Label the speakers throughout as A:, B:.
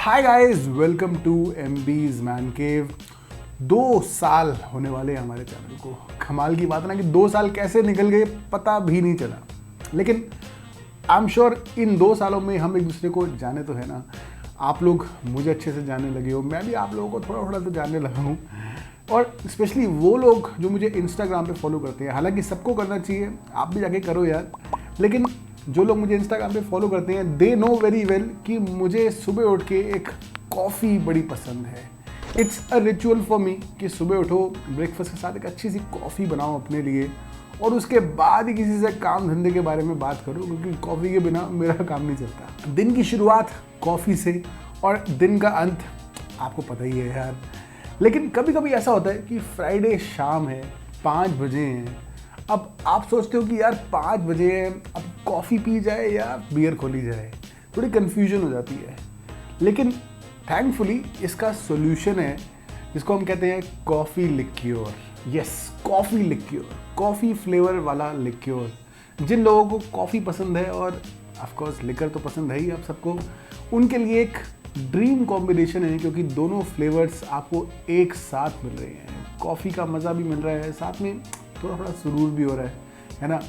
A: Hi guys, welcome to MB's man cave. 2 साल होने वाले हैं हमारे चैनल को। कमाल की बात है ना कि 2 साल कैसे निकल गए पता भी नहीं चला। लेकिन आई एम श्योर इन 2 सालों में हम एक दूसरे को जाने तो है ना। आप लोग मुझे अच्छे से जानने लगे हो, मैं भी आप लोगों को थोड़ा थोड़ा तो जानने लगा हूँ। और स्पेशली वो लोग जो मुझे इंस्टाग्राम पे फॉलो करते हैं, हालांकि सबको करना चाहिए, आप भी जाके करो यार। लेकिन जो लोग मुझे इंस्टाग्राम पे फॉलो करते हैं दे नो वेरी वेल कि मुझे सुबह उठ के एक कॉफ़ी बड़ी पसंद है। It's a ritual for me कि सुबह उठो, ब्रेकफास्ट के साथ एक अच्छी सी कॉफ़ी बनाओ अपने लिए और उसके बाद ही किसी से काम धंधे के बारे में बात करो, क्योंकि कॉफ़ी के बिना मेरा काम नहीं चलता। दिन की शुरुआत कॉफ़ी से और दिन का अंत आपको पता ही है यार। लेकिन कभी कभी ऐसा होता है कि फ्राइडे शाम है, 5 बजे हैं। अब आप सोचते हो कि यार 5 बजे हैं, अब कॉफ़ी पी जाए या बियर खोली जाए, थोड़ी कन्फ्यूजन हो जाती है। लेकिन थैंकफुली इसका सॉल्यूशन है जिसको हम कहते हैं coffee liqueur. Yes, coffee liqueur, coffee flavour वाला लिक्योर। जिन लोगों को कॉफ़ी पसंद है और ऑफ कोर्स लिकर तो पसंद है ही आप सबको, उनके लिए एक ड्रीम कॉम्बिनेशन है, क्योंकि दोनों फ्लेवर्स आपको एक साथ मिल रहे हैं। कॉफ़ी का मज़ा भी मिल रहा है, साथ में थोड़ा थोड़ा सुरूर भी हो रहा है ना।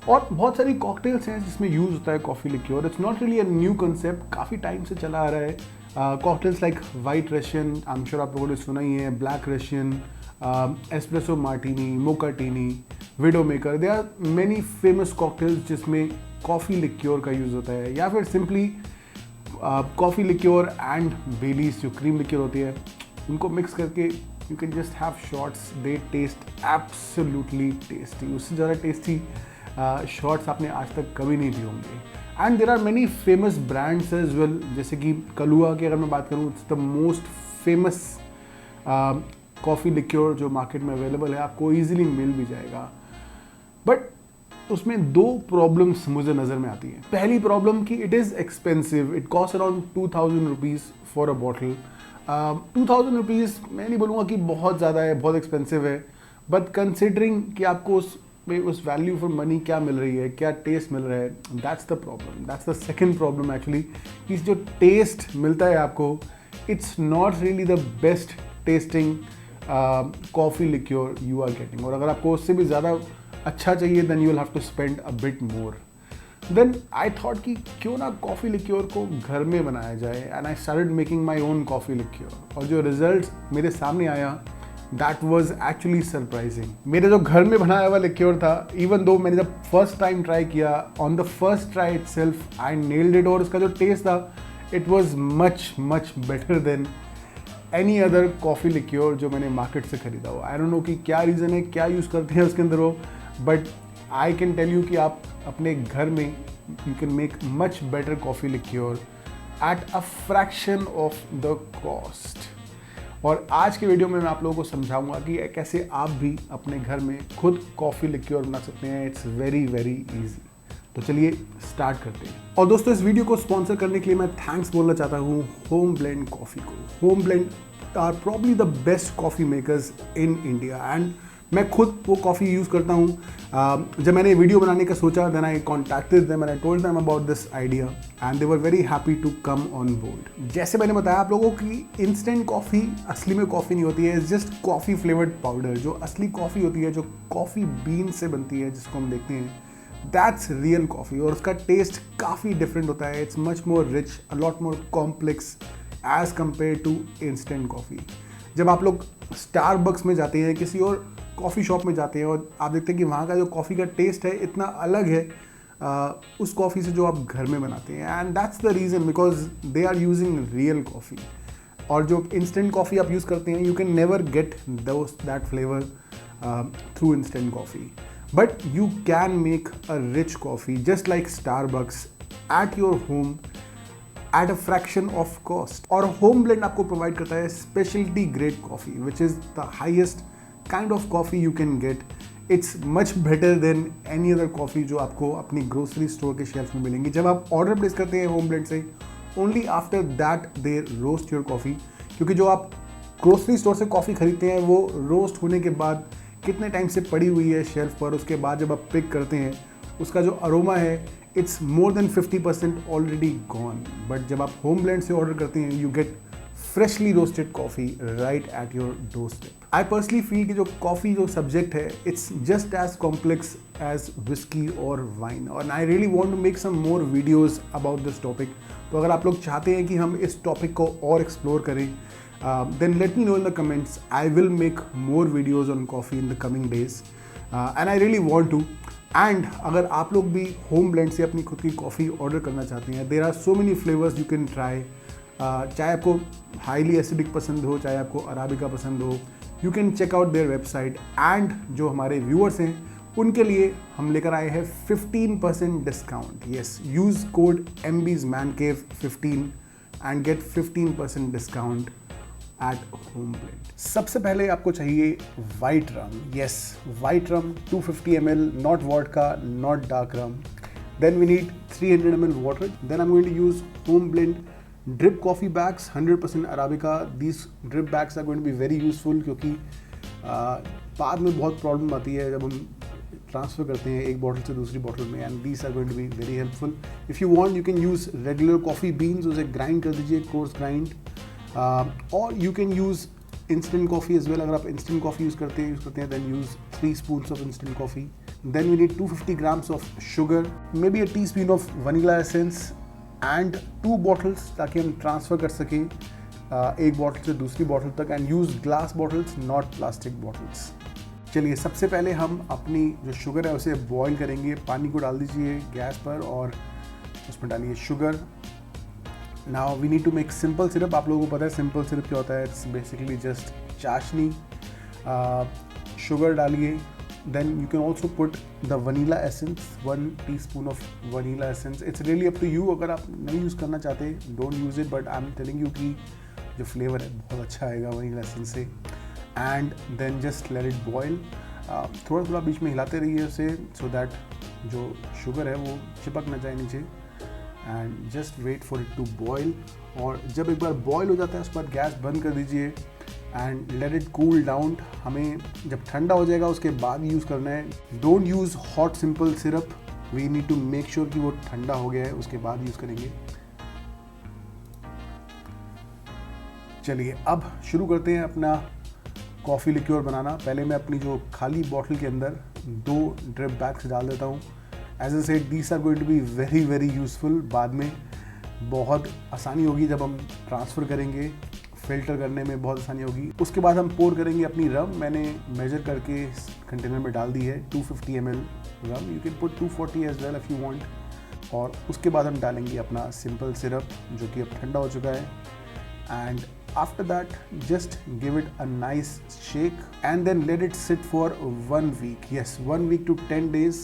A: और बहुत सारी कॉकटेल्स हैं जिसमें यूज़ होता है coffee liqueur. It's not really a new concept, काफ़ी टाइम से चला आ रहा है। Cocktails like white Russian, I am sure आप लोगों ने सुना ही है, black Russian, espresso martini, mochatini, widow maker, they are many famous cocktails जिसमें कॉफ़ी लिक्योर का यूज़ होता है। या फिर simply coffee liqueur and Baileys जो क्रीम लिक्योर होती है उनको मिक्स करके you can just have shots, they test absolutely tasty. उससे ज़्यादा टेस्टी शॉट्स आपने आज तक कभी नहीं पिए होंगे। And there are many famous brands as well, जैसे कि कलुआ की अगर मैं बात करूँ, it's the most famous coffee liqueur जो मार्केट में अवेलेबल है, आपको ईजिली मिल भी जाएगा। बट उसमें 2 प्रॉब्लम्स मुझे नज़र में आती हैं। पहली प्रॉब्लम कि it is expensive, it cost around 2000 rupees for a bottle. 2000 rupees मैं नहीं बोलूँगा कि बहुत ज़्यादा है, बहुत एक्सपेंसिव है, बट कंसिडरिंग कि आपको उस वैल्यू फॉर मनी क्या मिल रही है, क्या टेस्ट मिल रहा है, that's the problem. That's the second problem actually, कि जो टेस्ट मिलता है आपको, it's not really the best tasting coffee liqueur you are getting. और अगर आपको उससे भी ज़्यादा अच्छा चाहिए then you will have to spend a bit more. Then I thought कि क्यों ना कॉफ़ी लिक्योर को घर में बनाया जाए, and I started making my own coffee liqueur. और जो रिजल्ट मेरे सामने आया दैट वॉज एक्चुअली सरप्राइजिंग। मेरे जो घर में बनाया हुआ लिक्योर था, इवन दो मैंने जब फर्स्ट टाइम ट्राई किया, on the first try itself I nailed it. और उसका जो टेस्ट था, it was much much better than any other coffee liqueur जो मैंने मार्केट से खरीदा हो। आई डोंट नो कि क्या रीज़न है, क्या यूज़ करते हैं उसके अंदर वो, but I can tell you कि आप अपने घर में you can make much better coffee liqueur at a fraction of the cost. और आज के वीडियो में मैं आप लोगों को समझाऊंगा कि कैसे आप भी अपने घर में खुद कॉफ़ी लिक्योर बना सकते हैं। It's very very easy. तो चलिए स्टार्ट करते हैं। और दोस्तों, इस वीडियो को स्पॉन्सर करने के लिए मैं थैंक्स बोलना चाहता हूँ होम ब्लेंड कॉफ़ी को। Home blend are probably the best coffee makers in India, and मैं खुद वो कॉफ़ी यूज़ करता हूँ। जब मैंने वीडियो बनाने का सोचा, then I contacted them and I told them about this idea and they were very happy to come on board. जैसे मैंने बताया आप लोगों की, इंस्टेंट कॉफ़ी असली में कॉफ़ी नहीं होती है, it's just coffee flavoured powder. जो असली कॉफ़ी होती है, जो कॉफ़ी बीन से बनती है, जिसको हम देखते हैं, दैट्स रियल कॉफ़ी। और उसका टेस्ट काफ़ी डिफरेंट होता है। It's much more rich, a lot more complex as compare to instant coffee. जब आप लोग स्टारबक्स में जाते हैं, किसी और कॉफ़ी शॉप में जाते हैं, और आप देखते हैं कि वहाँ का जो कॉफ़ी का टेस्ट है इतना अलग है उस कॉफ़ी से जो आप घर में बनाते हैं। And that's the reason, because they are using real coffee. और जो इंस्टेंट कॉफ़ी आप यूज़ करते हैं, you can never get that flavour through instant coffee, but you can make a rich coffee just like Starbucks at your home at a fraction of cost. और home blend आपको provide करता है speciality grade coffee, which is the highest kind of coffee you can get. It's much better than any other coffee जो आपको अपनी grocery store के shelf में मिलेंगी। जब आप ऑर्डर प्लेस करते हैं होम ब्लेंड से, only after that they roast your coffee, क्योंकि जो आप ग्रोसरी स्टोर से कॉफ़ी खरीदते हैं वो रोस्ट होने के बाद कितने टाइम से पड़ी हुई है शेल्फ पर, उसके बाद जब आप पिक करते हैं उसका जो अरोमा है it's more than 50% already gone. But जब आप होम ब्लेंड से ऑर्डर करते हैं you get freshly roasted coffee right at your doorstep. I personally feel कि जो कॉफ़ी जो सब्जेक्ट है it's just as complex as whisky और वाइन, और I really want to make some more videos about this topic. तो अगर आप लोग चाहते हैं कि हम इस टॉपिक को और एक्सप्लोर करें then let me know in the comments. I will make more videos on coffee in the coming days and I really want to. And अगर आप लोग भी होम ब्लेंड से अपनी खुद की कॉफ़ी ऑर्डर करना चाहते हैं, there are so many flavors you can try. चाहे आपको हाईली एसिडिक पसंद हो, चाहे आपको अराबिका पसंद हो, you can check out their website. And जो हमारे व्यूअर्स हैं उनके लिए हम लेकर आए हैं 15% discount. Yes, use code MBsManCave15 and get 15% discount at home blend. सबसे पहले आपको चाहिए white rum. Yes, white rum 250 ml, not vodka, not dark rum. Then we need 300 ml water. Then I am going to use home blend drip coffee bags 100% arabica. These drip bags are going to be very useful क्योंकि बाद में बहुत problem आती है जब हम transfer करते हैं एक बॉटल से दूसरी बॉटल में, and these are going to be very helpful. If you want you can use regular coffee beans, उसे ग्राइंड कर दीजिए, कोर्स ग्राइंड, और you can use instant coffee as well. अगर आप इंस्टेंट कॉफ़ी यूज़ करते हैं then use 3 spoons of instant coffee. Then we need 250 grams of sugar, may be a teaspoon of vanilla essence and 2 bottles, ताकि हम transfer कर सकें एक bottle से दूसरी बॉटल तक, and use glass bottles not plastic bottles. चलिए सबसे पहले हम अपनी जो शुगर है उसे बॉईल करेंगे। पानी को डाल दीजिए गैस पर और उसमें डालिए sugar. Now we need to make simple syrup. आप लोगों को पता है सिंपल सिरप क्या होता है, इट्स बेसिकली जस्ट चाशनी। शुगर डालिए, then you can also put the vanilla essence, 1 teaspoon of vanilla essence. It's really up to you, अगर आप नहीं यूज़ करना चाहते don't use it, but I am telling you कि जो फ्लेवर है बहुत अच्छा आएगा वनीला एसेंस से। And then just let it boil. थोड़ा थोड़ा बीच में हिलाते रहिए उसे सो दैट जो शुगर है वो चिपक न जाए नीचे, and just wait for it to boil. और जब एक बार बॉयल हो जाता है उसके बाद गैस बंद कर दीजिए and let it cool down. हमें जब ठंडा हो जाएगा उसके बाद यूज़ करना है। Don't use hot simple syrup, we need to make sure कि वो ठंडा हो गया है उसके बाद यूज़ करेंगे। चलिए अब शुरू करते हैं अपना कॉफ़ी लिक्योर बनाना। पहले मैं अपनी जो खाली बॉटल के अंदर 2 ड्रिप बैग्स डाल देता हूँ। As I said these are going to be very very useful. बाद में बहुत आसानी होगी जब हम ट्रांसफ़र करेंगे, फ़िल्टर करने में बहुत आसानी होगी। उसके बाद हम पोर करेंगे अपनी रम। मैंने मेजर करके कंटेनर में डाल दी है 250 ml rum. You can put 240 as well if you want. और उसके बाद हम डालेंगे अपना सिंपल सिरप जो कि अब ठंडा हो चुका है, and after that just give it a nice shake and then let it sit for 1 week. Yes, 1 week to 10 days.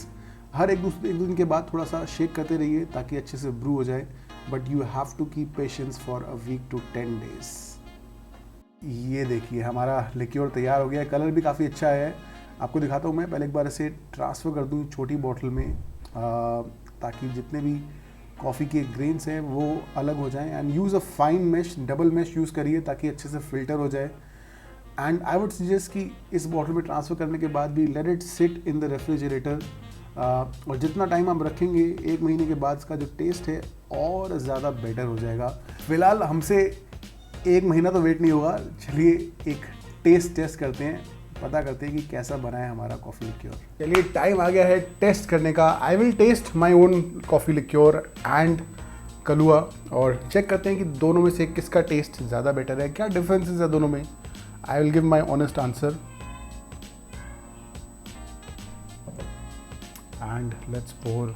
A: हर एक दिन के बाद थोड़ा सा शेक करते रहिए ताकि अच्छे से ब्रू हो जाए, but you have to keep patience for a week to 10 days. ये देखिए हमारा लिक्योर तैयार हो गया है। कलर भी काफ़ी अच्छा है। आपको दिखाता हूँ मैं। पहले एक बार इसे ट्रांसफ़र कर दूँ छोटी बॉटल में ताकि जितने भी कॉफ़ी के ग्रेन्स हैं वो अलग हो जाएं, and use a fine mesh, double mesh use करिए ताकि अच्छे से फ़िल्टर हो जाए। एंड आई वुड सजेस्ट कि इस बॉटल में ट्रांसफ़र करने के बाद भी let it sit in the refrigerator, और जितना टाइम हम रखेंगे 1 महीने के बाद इसका जो टेस्ट है और ज़्यादा बेटर हो जाएगा। फ़िलहाल हमसे 1 महीना तो वेट नहीं होगा। चलिए एक टेस्ट करते हैं, पता करते हैं कि कैसा बना है हमारा कॉफ़ी लिक्योर। चलिए टाइम आ गया है टेस्ट करने का। I will taste my own coffee liqueur and Kahlua और चेक करते हैं कि दोनों में से किसका टेस्ट ज़्यादा बेटर है, क्या डिफरेंसेस है दोनों में। I will give my honest answer and let's pour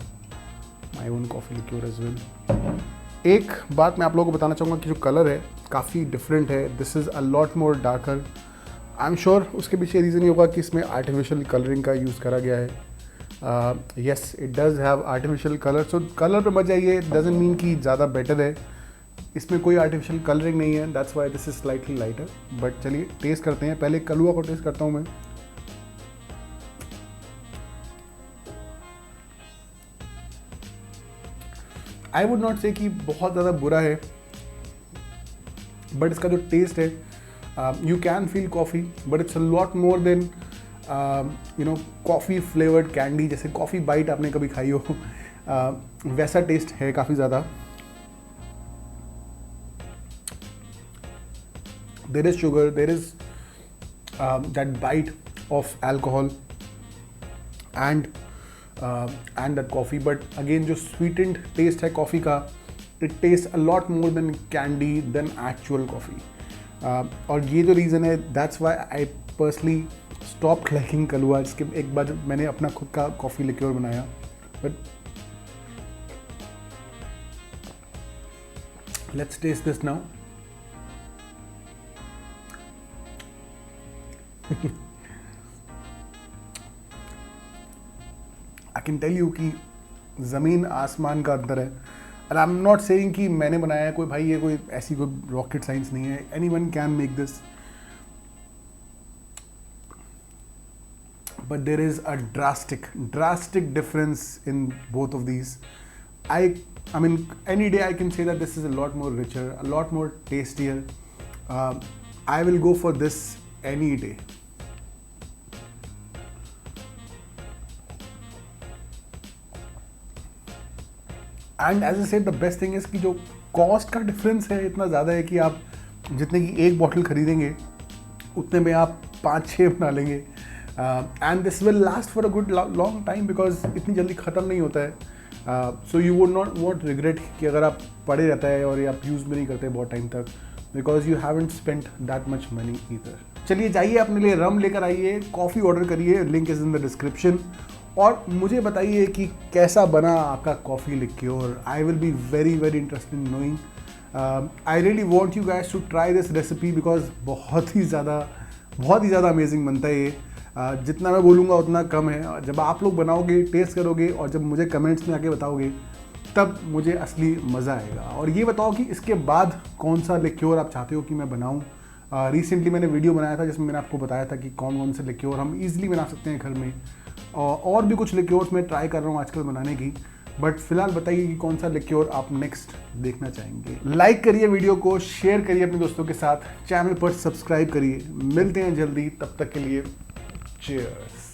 A: my own coffee liqueur as well. एक बात मैं आप लोगों को बताना चाहूँगा कि जो कलर है काफ़ी डिफरेंट है। This is a lot more darker. I am sure उसके पीछे रीज़न ये होगा कि इसमें आर्टिफिशियल कलरिंग का यूज़ करा गया है। Yes, it does have artificial colour. So colour पे मत जाइए, डजंट मीन कि ज़्यादा बेटर है। इसमें कोई आर्टिफिशियल कलरिंग नहीं है, that's why this is slightly lighter. But चलिए टेस्ट करते हैं। पहले कलुआ को टेस्ट करता हूँ मैं। आई वुड नॉट से कि बहुत ज़्यादा बुरा है, बट इसका जो टेस्ट है, you can feel coffee, but it's a lot more than you know coffee flavoured candy, जैसे कॉफ़ी बाइट आपने कभी खाई हो, वैसा टेस्ट है काफ़ी ज़्यादा। There is sugar, there is that bite of alcohol and that coffee, but again जो स्वीटेंड टेस्ट है कॉफ़ी का, it taste a lot more than candy than actual coffee. और ये जो रीज़न है, that's why I personally stopped liking कलुआ। इसके एक बार जब मैंने अपना खुद का कॉफ़ी लिक्योर बनाया, but let's test this now. I can tell you कि ज़मीन आसमान का अंतर है। And I am not saying कि मैंने बनाया है, कोई भाई ये कोई ऐसी कोई रॉकेट साइंस नहीं है, any one can make this, but there is a drastic difference in both of these. I mean, any day I can say that this is a lot more richer, a lot more tastier. I will go for this any day. And as I said, the best thing is कि जो cost का difference है इतना ज़्यादा है कि आप जितने की एक बॉटल खरीदेंगे उतने में आप 5-6 बना लेंगे। And this will last for a good long time because इतनी जल्दी ख़त्म नहीं होता है। So you would not want regret कि अगर आप पड़े रहता है और आप यूज़ भी नहीं करते बहुत टाइम तक, because you haven't spent that much money either. चलिए जाइए अपने लिए रम लेकर आइए, कॉफ़ी ऑर्डर करिए, link is in the description, और मुझे बताइए कि कैसा बना आपका coffee liqueur. I will be very interested in knowing. I really want you guys to try this recipe because बहुत ही ज़्यादा अमेजिंग बनता है ये। जितना मैं बोलूँगा उतना कम है। जब आप लोग बनाओगे, टेस्ट करोगे और जब मुझे कमेंट्स में आके बताओगे, तब मुझे असली मज़ा आएगा। और ये बताओ कि इसके बाद कौन सा लिक्योर आप चाहते हो कि मैं बनाऊँ। रिसेंटली मैंने वीडियो बनाया था जिसमें मैंने आपको बताया था कि कौन से लिक्योर हम ईजिली बना सकते हैं घर में, और भी कुछ लिक्योर्स मैं ट्राई कर रहा हूँ आजकल बनाने की। बट फिलहाल बताइए कि कौन सा लिक्योर आप नेक्स्ट देखना चाहेंगे। लाइक करिए वीडियो को, शेयर करिए अपने दोस्तों के साथ, चैनल पर सब्सक्राइब करिए। मिलते हैं जल्दी, तब तक के लिए चीयर्स।